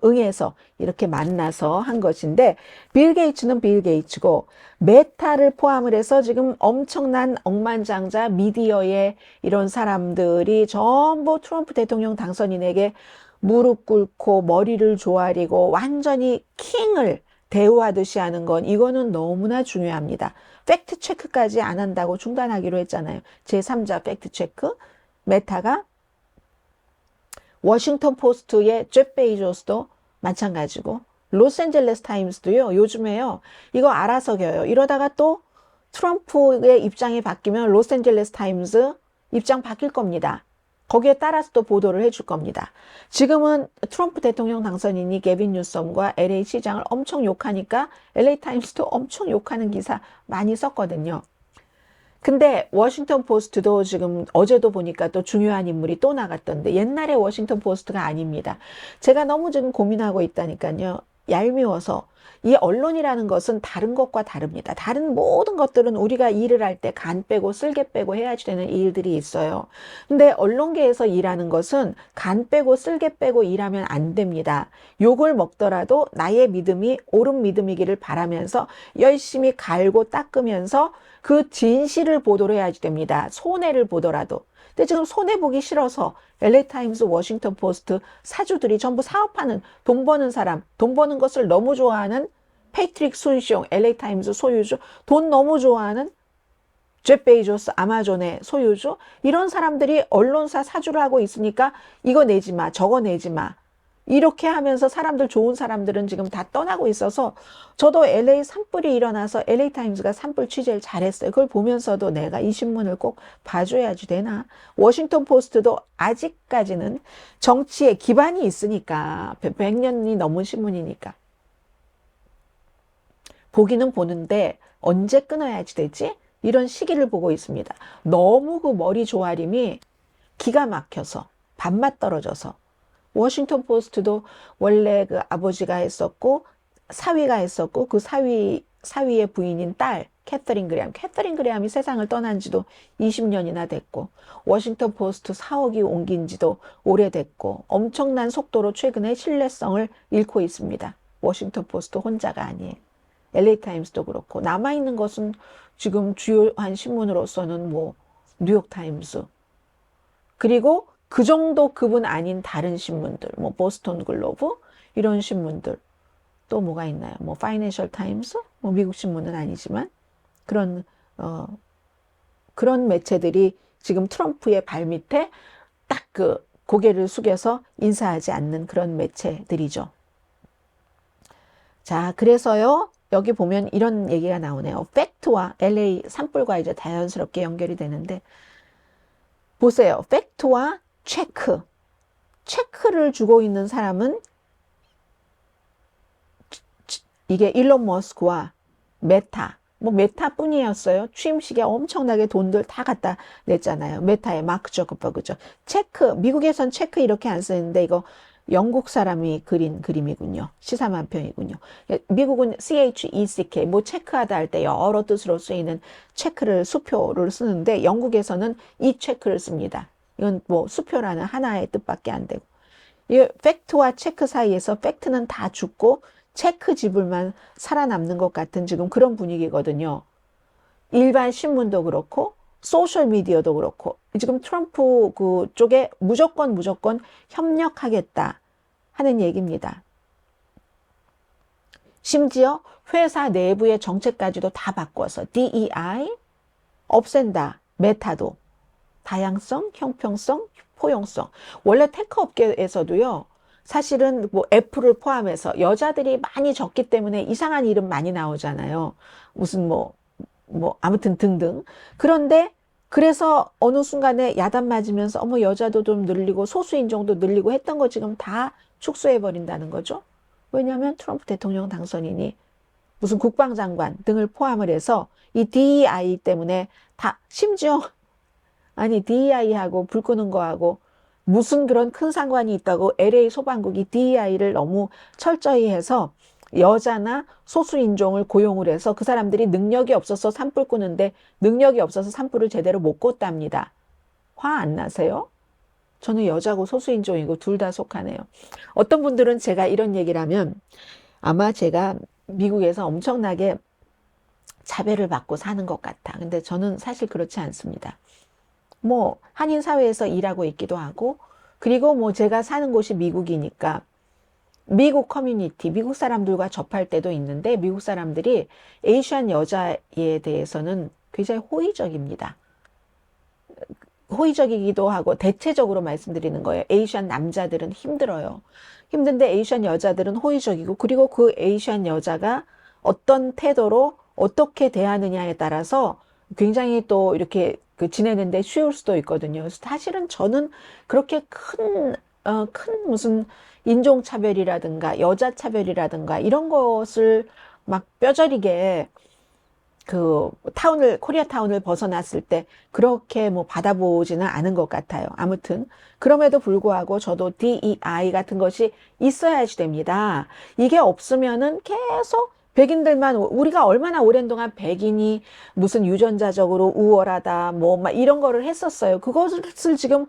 응해서 이렇게 만나서 한 것인데 빌 게이츠는 빌 게이츠고 메타를 포함을 해서 지금 엄청난 억만장자 미디어의 이런 사람들이 전부 트럼프 대통령 당선인에게 무릎 꿇고 머리를 조아리고 완전히 킹을 대우하듯이 하는 건 이거는 너무나 중요합니다. 팩트 체크까지 안 한다고 중단하기로 했잖아요. 제3자 팩트 체크. 메타가 워싱턴 포스트의 잭 베이조스도 마찬가지고 로스앤젤레스 타임스도요. 요즘에요. 이거 알아서 겨요. 이러다가 또 트럼프의 입장이 바뀌면 로스앤젤레스 타임스 입장 바뀔 겁니다. 거기에 따라서 또 보도를 해줄 겁니다. 지금은 트럼프 대통령 당선인이 게빈 뉴섬과 LA 시장을 엄청 욕하니까 LA 타임스도 엄청 욕하는 기사 많이 썼거든요. 근데 워싱턴 포스트도 지금 어제도 보니까 또 중요한 인물이 또 나갔던데 옛날에 워싱턴 포스트가 아닙니다. 제가 너무 지금 고민하고 있다니까요. 얄미워서 이 언론이라는 것은 다른 것과 다릅니다. 다른 모든 것들은 우리가 일을 할 때 간 빼고 쓸개 빼고 해야지 되는 일들이 있어요. 근데 언론계에서 일하는 것은 간 빼고 쓸개 빼고 일하면 안 됩니다. 욕을 먹더라도 나의 믿음이 옳은 믿음이기를 바라면서 열심히 갈고 닦으면서 그 진실을 보도를 해야지 됩니다. 손해를 보더라도. 근데 지금 손해보기 싫어서 LA타임스, 워싱턴 포스트 사주들이 전부 사업하는, 돈 버는 사람, 돈 버는 것을 너무 좋아하는 패트릭 순숑, LA타임스 소유주, 돈 너무 좋아하는 제프 베이조스, 아마존의 소유주, 이런 사람들이 언론사 사주를 하고 있으니까 이거 내지 마, 저거 내지 마. 이렇게 하면서 사람들, 좋은 사람들은 지금 다 떠나고 있어서 저도 LA 산불이 일어나서 LA타임스가 산불 취재를 잘했어요. 그걸 보면서도 내가 이 신문을 꼭 봐줘야지 되나. 워싱턴 포스트도 아직까지는 정치에 기반이 있으니까 100년이 넘은 신문이니까 보기는 보는데 언제 끊어야지 되지? 이런 시기를 보고 있습니다. 너무 그 머리 조아림이 기가 막혀서 밥맛 떨어져서 워싱턴 포스트도 원래 그 아버지가 했었고 사위가 했었고 그 사위의 부인인 딸 캐서린 그레함이 세상을 떠난 지도 20년이나 됐고 워싱턴 포스트 사옥이 옮긴 지도 오래됐고 엄청난 속도로 최근에 신뢰성을 잃고 있습니다. 워싱턴 포스트 혼자가 아니에요. LA타임스도 그렇고 남아있는 것은 지금 주요한 신문으로서는 뭐 뉴욕타임스 그리고 그 정도 급은 아닌 다른 신문들, 뭐 보스턴 글로브 이런 신문들 또 뭐가 있나요? 뭐 파이낸셜 타임스, 뭐 미국 신문은 아니지만 그런 그런 매체들이 지금 트럼프의 발 밑에 딱 그 고개를 숙여서 인사하지 않는 그런 매체들이죠. 자, 그래서요. 여기 보면 이런 얘기가 나오네요. 팩트와 LA 산불과 이제 자연스럽게 연결이 되는데 보세요. 팩트와 체크를 주고 있는 사람은 이게 일론 머스크와 메타, 뭐 메타뿐이었어요. 취임식에 엄청나게 돈들 다 갖다 냈잖아요. 메타의 마크 저커버그죠. 미국에선 체크 이렇게 안 쓰는데 이거 영국 사람이 그린 그림이군요. 시사만평이군요. 미국은 CHECK, 뭐 체크하다 할 때 여러 뜻으로 쓰이는 체크를, 수표를 쓰는데 영국에서는 이 체크를 씁니다. 이건 뭐 수표라는 하나의 뜻밖에 안 되고. 이 팩트와 체크 사이에서 팩트는 다 죽고 체크 지불만 살아남는 것 같은 지금 그런 분위기거든요. 일반 신문도 그렇고 소셜미디어도 그렇고 지금 트럼프 그 쪽에 무조건 협력하겠다 하는 얘기입니다. 심지어 회사 내부의 정책까지도 다 바꿔서 DEI 없앤다. 메타도 다양성, 형평성, 포용성. 원래 테크 업계에서도요. 사실은 뭐 애플을 포함해서 여자들이 많이 적기 때문에 이상한 이름 많이 나오잖아요. 무슨 아무튼 등등. 그런데 그래서 어느 순간에 야단 맞으면서 어머 여자도 좀 늘리고 소수인종도 늘리고 했던 거 지금 다 축소해 버린다는 거죠. 왜냐하면 트럼프 대통령 당선인이 무슨 국방장관 등을 포함을 해서 이 DEI 때문에 다 심지어 아니 DEI하고 불 끄는 거하고 무슨 그런 큰 상관이 있다고 LA 소방국이 DEI를 너무 철저히 해서 여자나 소수인종을 고용을 해서 그 사람들이 능력이 없어서 산불 끄는데 능력이 없어서 산불을 제대로 못 껐답니다. 화 안 나세요? 저는 여자고 소수인종이고 둘 다 속하네요. 어떤 분들은 제가 이런 얘기를 하면 아마 제가 미국에서 엄청나게 차별을 받고 사는 것 같아. 근데 저는 사실 그렇지 않습니다. 뭐 한인 사회에서 일하고 있기도 하고 그리고 뭐 제가 사는 곳이 미국이니까 미국 커뮤니티, 미국 사람들과 접할 때도 있는데 미국 사람들이 에이시안 여자에 대해서는 굉장히 호의적입니다. 호의적이기도 하고 대체적으로 말씀드리는 거예요. 에이시안 남자들은 힘들어요. 힘든데 에이시안 여자들은 호의적이고 그리고 그 에이시안 여자가 어떤 태도로 어떻게 대하느냐에 따라서 굉장히 또 이렇게 지내는데 쉬울 수도 있거든요. 그래서 사실은 저는 그렇게 큰 무슨 인종차별이라든가 여자차별이라든가 이런 것을 막 뼈저리게 그 코리아타운을 벗어났을 때 그렇게 뭐 받아보지는 않은 것 같아요. 아무튼 그럼에도 불구하고 저도 DEI 같은 것이 있어야지 됩니다. 이게 없으면은 계속 백인들만, 우리가 얼마나 오랜 동안 백인이 무슨 유전자적으로 우월하다 뭐 막 이런 거를 했었어요. 그것을 지금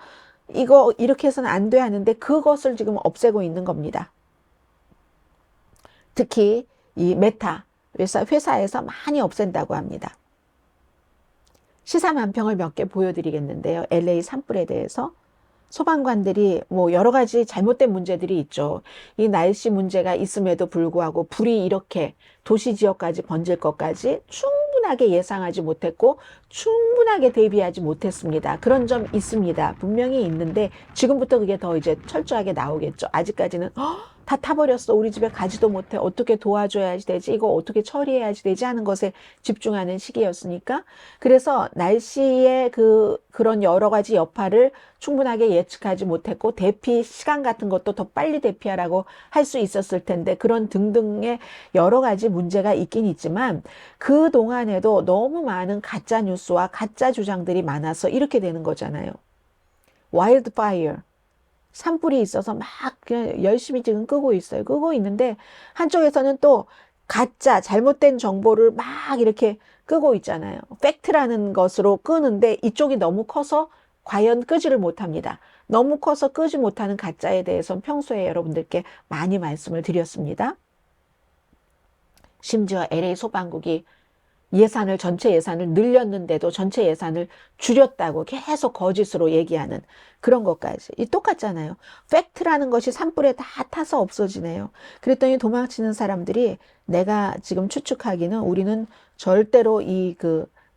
이거 이렇게 해서는 안 돼 하는데 그것을 지금 없애고 있는 겁니다. 특히 이 메타 회사에서 많이 없앤다고 합니다. 시사만평을 몇 개 보여드리겠는데요. LA 산불에 대해서 소방관들이 뭐 여러 가지 잘못된 문제들이 있죠. 이 날씨 문제가 있음에도 불구하고 불이 이렇게 도시 지역까지 번질 것까지 충분하게 예상하지 못했고 충분하게 대비하지 못했습니다. 그런 점 있습니다. 분명히 있는데 지금부터 그게 더 이제 철저하게 나오겠죠. 아직까지는 다 타버렸어. 우리 집에 가지도 못해. 어떻게 도와줘야지 되지? 이거 어떻게 처리해야지 되지? 하는 것에 집중하는 시기였으니까. 그래서 날씨의 그런 여러 가지 여파를 충분하게 예측하지 못했고 대피 시간 같은 것도 더 빨리 대피하라고 할 수 있었을 텐데 그런 등등의 여러 가지 문제가 있긴 있지만 그 동안에도 너무 많은 가짜 뉴스와 가짜 주장들이 많아서 이렇게 되는 거잖아요. 와일드 파이어. 산불이 있어서 막 그냥 열심히 지금 끄고 있어요. 끄고 있는데 한쪽에서는 또 가짜 잘못된 정보를 막 이렇게 끄고 있잖아요. 팩트라는 것으로 끄는데 이쪽이 너무 커서 과연 끄지를 못합니다. 너무 커서 끄지 못하는 가짜에 대해서는 평소에 여러분들께 많이 말씀을 드렸습니다. 심지어 LA 소방국이 전체 예산을 늘렸는데도 전체 예산을 줄였다고 계속 거짓으로 얘기하는 그런 것까지. 똑같잖아요. 팩트라는 것이 산불에 다 타서 없어지네요. 그랬더니 도망치는 사람들이 내가 지금 추측하기는 우리는 절대로 이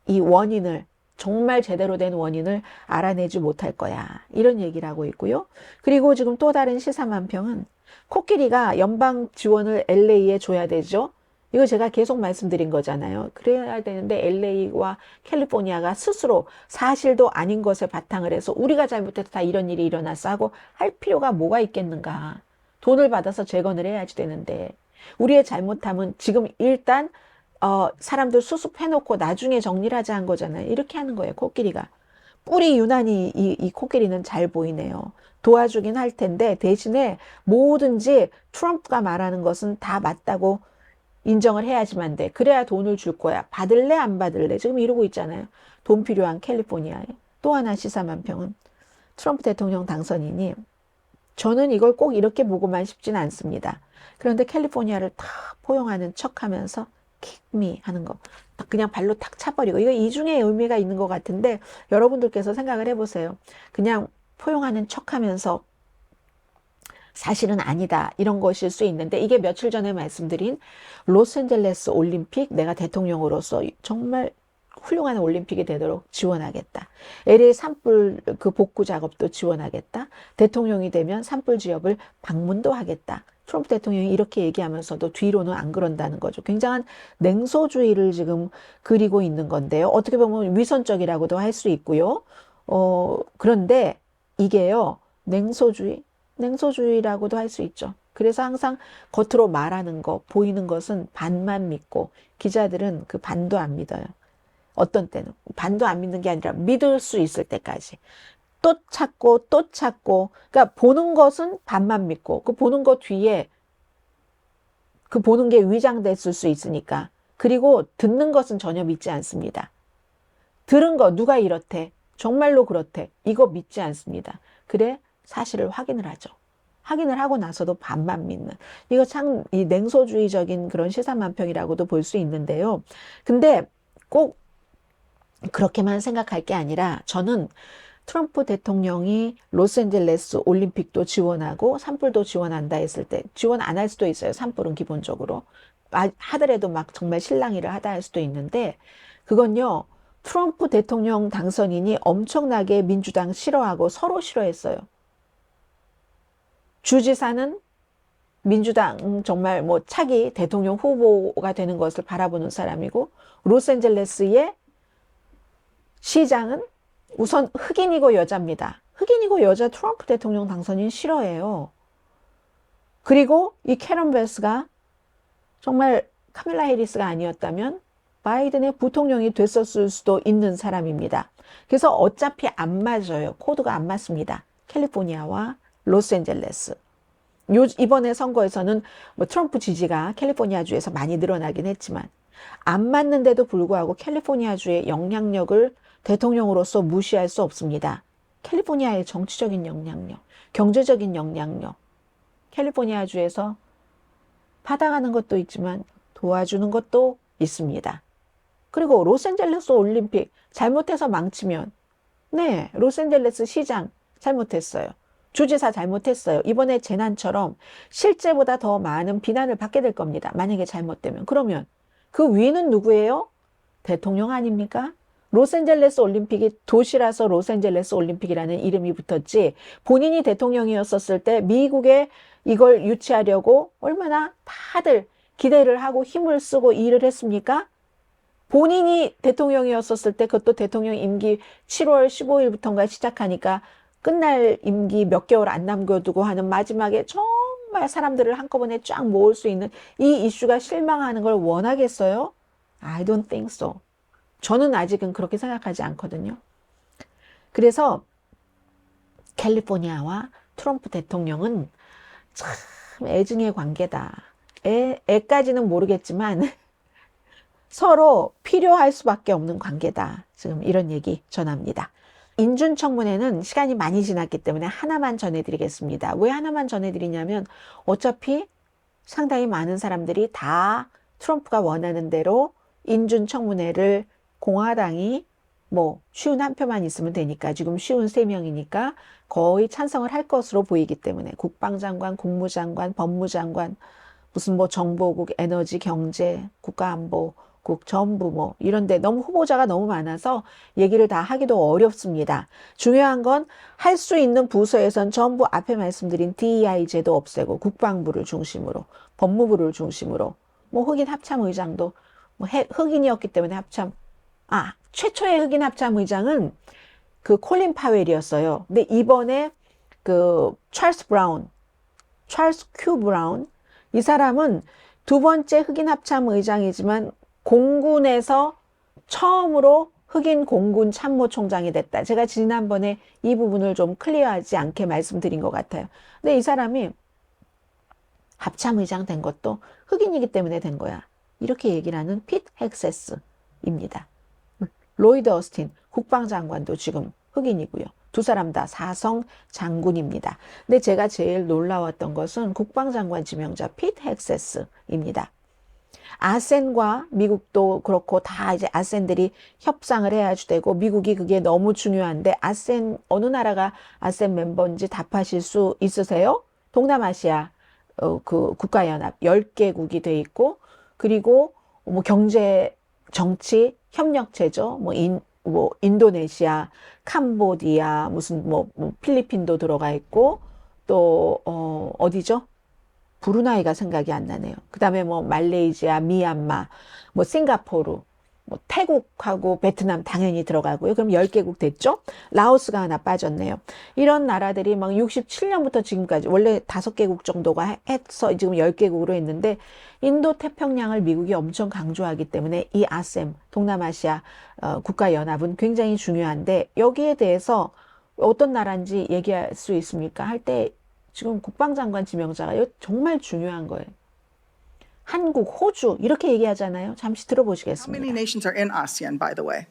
원인을 정말 제대로 된 원인을 알아내지 못할 거야. 이런 얘기를 하고 있고요. 그리고 지금 또 다른 시사만평은 코끼리가 연방 지원을 LA에 줘야 되죠. 이거 제가 계속 말씀드린 거잖아요. 그래야 되는데 LA와 캘리포니아가 스스로 사실도 아닌 것에 바탕을 해서 우리가 잘못해서 다 이런 일이 일어났어 하고 할 필요가 뭐가 있겠는가. 돈을 받아서 재건을 해야지 되는데 우리의 잘못함은 지금 일단 사람들 수습해놓고 나중에 정리를 하자 한 거잖아요. 이렇게 하는 거예요. 코끼리가. 뿔이 유난히 이 코끼리는 잘 보이네요. 도와주긴 할 텐데 대신에 뭐든지 트럼프가 말하는 것은 다 맞다고 인정을 해야지만 돼. 그래야 돈을 줄 거야. 받을래 안 받을래. 지금 이러고 있잖아요. 돈 필요한 캘리포니아에. 또 하나 시사만평은 트럼프 대통령 당선인이 저는 이걸 꼭 이렇게 보고만 싶진 않습니다. 그런데 캘리포니아를 탁 포용하는 척하면서 kick me 하는 거. 그냥 발로 탁 차버리고 이거 이중의 의미가 있는 것 같은데 여러분들께서 생각을 해보세요. 그냥 포용하는 척하면서 사실은 아니다 이런 것일 수 있는데 이게 며칠 전에 말씀드린 로스앤젤레스 올림픽 내가 대통령으로서 정말 훌륭한 올림픽이 되도록 지원하겠다. LA 산불 그 복구 작업도 지원하겠다. 대통령이 되면 산불 지역을 방문도 하겠다. 트럼프 대통령이 이렇게 얘기하면서도 뒤로는 안 그런다는 거죠. 굉장한 냉소주의를 지금 그리고 있는 건데요. 어떻게 보면 위선적이라고도 할 수 있고요. 그런데 이게요. 냉소주의라고도 할 수 있죠. 그래서 항상 겉으로 말하는 거, 보이는 것은 반만 믿고 기자들은 그 반도 안 믿어요. 어떤 때는 반도 안 믿는 게 아니라 믿을 수 있을 때까지 또 찾고 또 찾고 그러니까 보는 것은 반만 믿고 그 보는 것 뒤에 그 보는 게 위장됐을 수 있으니까 그리고 듣는 것은 전혀 믿지 않습니다. 들은 거 누가 이렇대 정말로 그렇대 이거 믿지 않습니다. 그래 사실을 확인을 하죠. 확인을 하고 나서도 반만 믿는 이거 참 이 냉소주의적인 그런 시사만평이라고도 볼 수 있는데요. 근데 꼭 그렇게만 생각할 게 아니라 저는 트럼프 대통령이 로스앤젤레스 올림픽도 지원하고 산불도 지원한다 했을 때 지원 안 할 수도 있어요. 산불은 기본적으로 하더라도 막 정말 실랑이를 하다 할 수도 있는데 그건요. 트럼프 대통령 당선인이 엄청나게 민주당 싫어하고 서로 싫어했어요. 주지사는 민주당 정말 뭐 차기 대통령 후보가 되는 것을 바라보는 사람이고 로스앤젤레스의 시장은 우선 흑인이고 여자입니다. 흑인이고 여자 트럼프 대통령 당선인 싫어해요. 그리고 이 캐런 베스가 정말 카밀라 해리스가 아니었다면 바이든의 부통령이 됐었을 수도 있는 사람입니다. 그래서 어차피 안 맞아요. 코드가 안 맞습니다. 캘리포니아와 로스앤젤레스. 이번에 선거에서는 뭐 트럼프 지지가 캘리포니아주에서 많이 늘어나긴 했지만 안 맞는데도 불구하고 캘리포니아주의 영향력을 대통령으로서 무시할 수 없습니다. 캘리포니아의 정치적인 영향력, 경제적인 영향력, 캘리포니아주에서 받아가는 것도 있지만 도와주는 것도 있습니다. 그리고 로스앤젤레스 올림픽 잘못해서 망치면 네, 로스앤젤레스 시장 잘못했어요. 주지사 잘못했어요. 이번에 재난처럼 실제보다 더 많은 비난을 받게 될 겁니다. 만약에 잘못되면. 그러면 그 위는 누구예요? 대통령 아닙니까? 로스앤젤레스 올림픽이 도시라서 로스앤젤레스 올림픽이라는 이름이 붙었지 본인이 대통령이었었을 때 미국에 이걸 유치하려고 얼마나 다들 기대를 하고 힘을 쓰고 일을 했습니까? 본인이 대통령이었었을 때 그것도 대통령 임기 7월 15일부터인가 시작하니까 끝날 임기 몇 개월 안 남겨두고 하는 마지막에 정말 사람들을 한꺼번에 쫙 모을 수 있는 이 이슈가 실망하는 걸 원하겠어요? I don't think so. 저는 아직은 그렇게 생각하지 않거든요. 그래서 캘리포니아와 트럼프 대통령은 참 애증의 관계다. 애까지는 모르겠지만 서로 필요할 수밖에 없는 관계다. 지금 이런 얘기 전합니다. 인준청문회는 시간이 많이 지났기 때문에 하나만 전해드리겠습니다. 왜 하나만 전해드리냐면 어차피 상당히 많은 사람들이 다 트럼프가 원하는 대로 인준청문회를 공화당이 뭐 쉬운 한 표만 있으면 되니까 지금 쉬운 3명이니까 거의 찬성을 할 것으로 보이기 때문에 국방장관, 국무장관, 법무장관, 무슨 뭐 정보국, 에너지, 경제, 국가안보국 전부 뭐 이런데 너무 후보자가 너무 많아서 얘기를 다 하기도 어렵습니다. 중요한 건 할 수 있는 부서에선 전부 앞에 말씀드린 DEI 제도 없애고 국방부를 중심으로 법무부를 중심으로 뭐 흑인 합참의장도 뭐 흑인이었기 때문에 최초의 흑인 합참의장은 그 콜린 파웰이었어요. 근데 이번에 그 찰스 큐 브라운 이 사람은 두 번째 흑인 합참의장이지만 공군에서 처음으로 흑인 공군 참모총장이 됐다. 제가 지난번에 이 부분을 좀 클리어하지 않게 말씀드린 것 같아요. 근데 이 사람이 합참의장 된 것도 흑인이기 때문에 된 거야. 이렇게 얘기를 하는 핏 헥세스입니다. 로이드 어스틴 국방장관도 지금 흑인이고요. 두 사람 다 사성 장군입니다. 근데 제가 제일 놀라웠던 것은 국방장관 지명자 핏 헥세스입니다. 아센과 미국도 그렇고 다 이제 아센들이 협상을 해야지 되고 미국이 그게 너무 중요한데 아센 어느 나라가 아센 멤버인지 답하실 수 있으세요? 동남아시아 그 국가연합 10개국이 돼 있고 그리고 뭐 경제 정치 협력체죠. 뭐 인도네시아, 캄보디아, 무슨 뭐 필리핀도 들어가 있고 또 어디죠? 브루나이가 생각이 안 나네요. 그다음에 뭐 말레이시아, 미얀마, 뭐 싱가포르, 뭐 태국하고 베트남 당연히 들어가고요. 그럼 10개국 됐죠? 라오스가 하나 빠졌네요. 이런 나라들이 막 67년부터 지금까지 원래 5개국 정도가 해서 지금 10개국으로 했는데 인도 태평양을 미국이 엄청 강조하기 때문에 이 아셈, 동남아시아 국가연합은 굉장히 중요한데 여기에 대해서 어떤 나라인지 얘기할 수 있습니까? 할 때 지금 국방장관 지명자가 정말 중요한 거예요. 한국, 호주 이렇게 얘기하잖아요. 잠시 How many 들어보시겠습니다. nations are in ASEAN, by the way?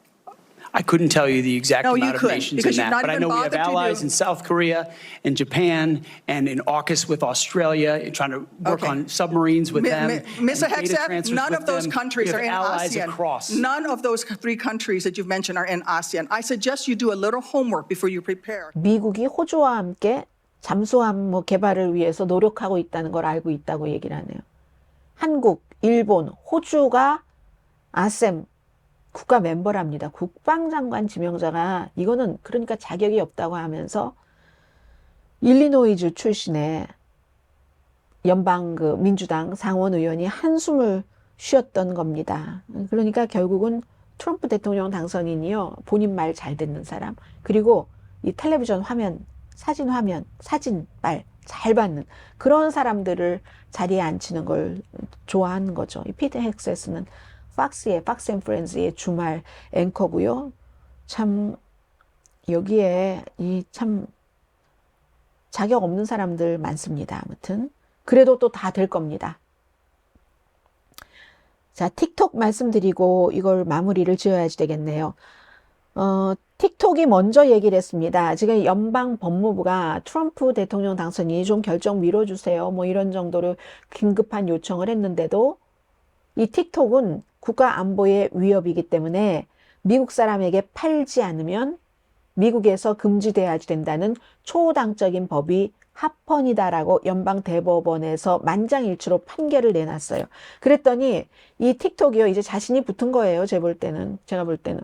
I couldn't tell you the exact No, you amount of couldn't, nations in because you've that, not but I even know we have bothered to allies do- in South Korea and Japan and in AUKUS with Australia, trying to work Okay. on submarines with them. Mr. and data Hegseth, transfers none with of those them. countries We are have in allies ASEAN. across. None of those 3 countries that you've mentioned are in ASEAN. I suggest you do a little homework before you prepare. 미국이 호주와 함께 잠수함 뭐 개발을 위해서 노력하고 있다는 걸 알고 있다고 얘기를 하네요. 한국, 일본, 호주가 아셈 국가 멤버랍니다. 국방장관 지명자가 이거는 그러니까 자격이 없다고 하면서 일리노이주 출신의 연방 그 민주당 상원 의원이 한숨을 쉬었던 겁니다. 그러니까 결국은 트럼프 대통령 당선인이요. 본인 말 잘 듣는 사람. 그리고 이 텔레비전 화면, 사진 말 잘 받는 그런 사람들을 자리에 앉히는 걸 좋아하는 거죠. 이 피트 헥세스는 팍스의 팍스 앤 프렌즈의 주말 앵커고요. 참 여기에 이 참 자격 없는 사람들 많습니다. 아무튼 그래도 또 다 될 겁니다. 자, 틱톡 말씀드리고 이걸 마무리를 지어야지 되겠네요. 틱톡이 먼저 얘기를 했습니다. 지금 연방 법무부가 트럼프 대통령 당선인이 좀 결정 미뤄주세요. 뭐 이런 정도로 긴급한 요청을 했는데도 이 틱톡은 국가 안보의 위협이기 때문에 미국 사람에게 팔지 않으면 미국에서 금지돼야 된다는 초당적인 법이 합헌이다라고 연방 대법원에서 만장일치로 판결을 내놨어요. 그랬더니 이 틱톡이요, 이제 자신이 붙은 거예요. 제가 볼 때는.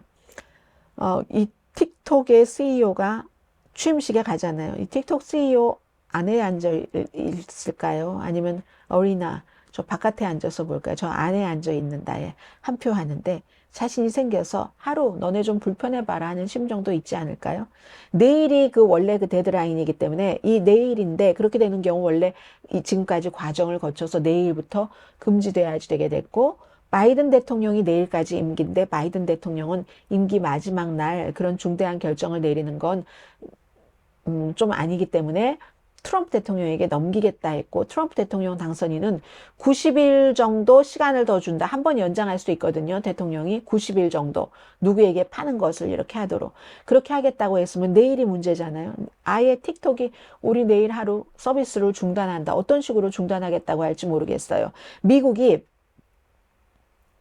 이 틱톡의 CEO가 취임식에 가잖아요. 이 틱톡 CEO 안에 앉아 있을까요? 아니면 어리나 저 바깥에 앉아서 볼까요? 저 안에 앉아 있는다에 한 표 하는데 자신이 생겨서 하루 너네 좀 불편해봐라 하는 심정도 있지 않을까요? 내일이 원래 그 데드라인이기 때문에 이 내일인데 그렇게 되는 경우 원래 지금까지 과정을 거쳐서 내일부터 금지돼야지 되게 됐고 바이든 대통령이 내일까지 임기인데 바이든 대통령은 임기 마지막 날 그런 중대한 결정을 내리는 건 좀 아니기 때문에 트럼프 대통령에게 넘기겠다 했고 트럼프 대통령 당선인은 90일 정도 시간을 더 준다. 한 번 연장할 수 있거든요. 대통령이 90일 정도 누구에게 파는 것을 이렇게 하도록. 그렇게 하겠다고 했으면 내일이 문제잖아요. 아예 틱톡이 우리 내일 하루 서비스를 중단한다. 어떤 식으로 중단하겠다고 할지 모르겠어요. 미국이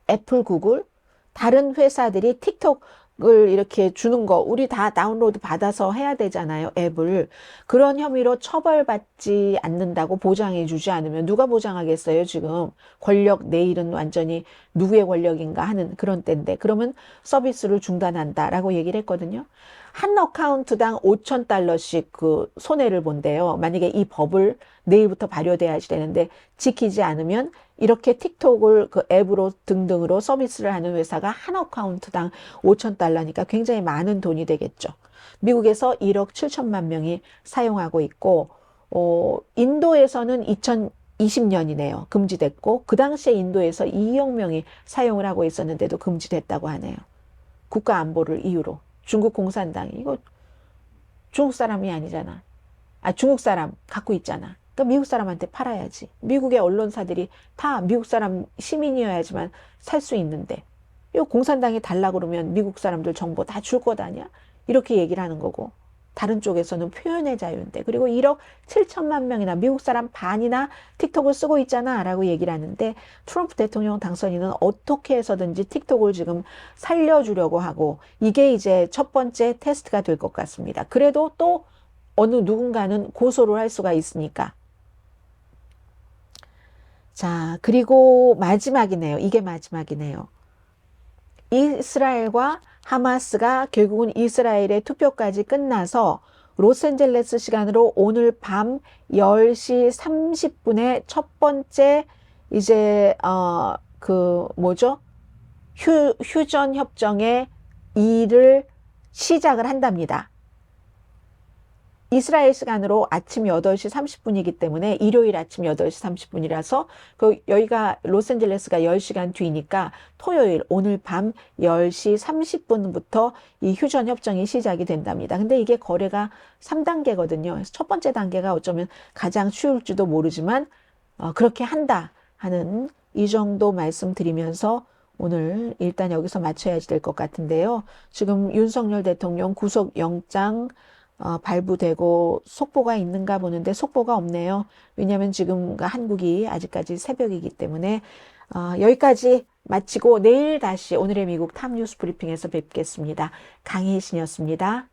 애플, 구글, 다른 회사들이 틱톡을 이렇게 주는 거 우리 다 다운로드 받아서 해야 되잖아요. 앱을. 그런 혐의로 처벌받지 않는다고 보장해 주지 않으면 누가 보장하겠어요. 지금 권력 내일은 완전히 누구의 권력인가 하는 그런 때인데 그러면 서비스를 중단한다라고 얘기를 했거든요. 한 어카운트당 $5,000씩 그 손해를 본대요. 만약에 이 법을 내일부터 발효돼야지 되는데 지키지 않으면 이렇게 틱톡을 그 앱으로 등등으로 서비스를 하는 회사가 한 어카운트당 $5,000니까 굉장히 많은 돈이 되겠죠. 미국에서 1억 7천만 명이 사용하고 있고 인도에서는 2020년이네요. 금지됐고 그 당시에 인도에서 2억 명이 사용을 하고 있었는데도 금지됐다고 하네요. 국가 안보를 이유로. 중국 공산당이 이거 중국 사람이 아니잖아. 중국 사람 갖고 있잖아. 그러니까 미국 사람한테 팔아야지. 미국의 언론사들이 다 미국 사람 시민이어야지만 살 수 있는데 이거 공산당이 달라고 그러면 미국 사람들 정보 다 줄 것 아니야? 이렇게 얘기를 하는 거고 다른 쪽에서는 표현의 자유인데 그리고 1억 7천만 명이나 미국 사람 반이나 틱톡을 쓰고 있잖아 라고 얘기를 하는데 트럼프 대통령 당선인은 어떻게 해서든지 틱톡을 지금 살려주려고 하고 이게 이제 첫 번째 테스트가 될 것 같습니다. 그래도 또 어느 누군가는 고소를 할 수가 있으니까. 자, 그리고 마지막이네요. 이게 마지막이네요. 이스라엘과 하마스가 결국은 이스라엘의 투표까지 끝나서 로스앤젤레스 시간으로 오늘 밤 10시 30분에 첫 번째 이제 휴전 협정의 일을 시작을 한답니다. 이스라엘 시간으로 아침 8시 30분이기 때문에 일요일 아침 8시 30분이라서 여기가 로스앤젤레스가 10시간 뒤니까 토요일 오늘 밤 10시 30분부터 이 휴전 협정이 시작이 된답니다. 근데 이게 거래가 3단계거든요. 첫 번째 단계가 어쩌면 가장 쉬울지도 모르지만 그렇게 한다 하는 이 정도 말씀드리면서 오늘 일단 여기서 마쳐야지 될 것 같은데요. 지금 윤석열 대통령 구속영장 발부되고 속보가 있는가 보는데 속보가 없네요. 왜냐하면 지금 한국이 아직까지 새벽이기 때문에 여기까지 마치고 내일 다시 오늘의 미국 탑뉴스 브리핑에서 뵙겠습니다. 강혜신이었습니다.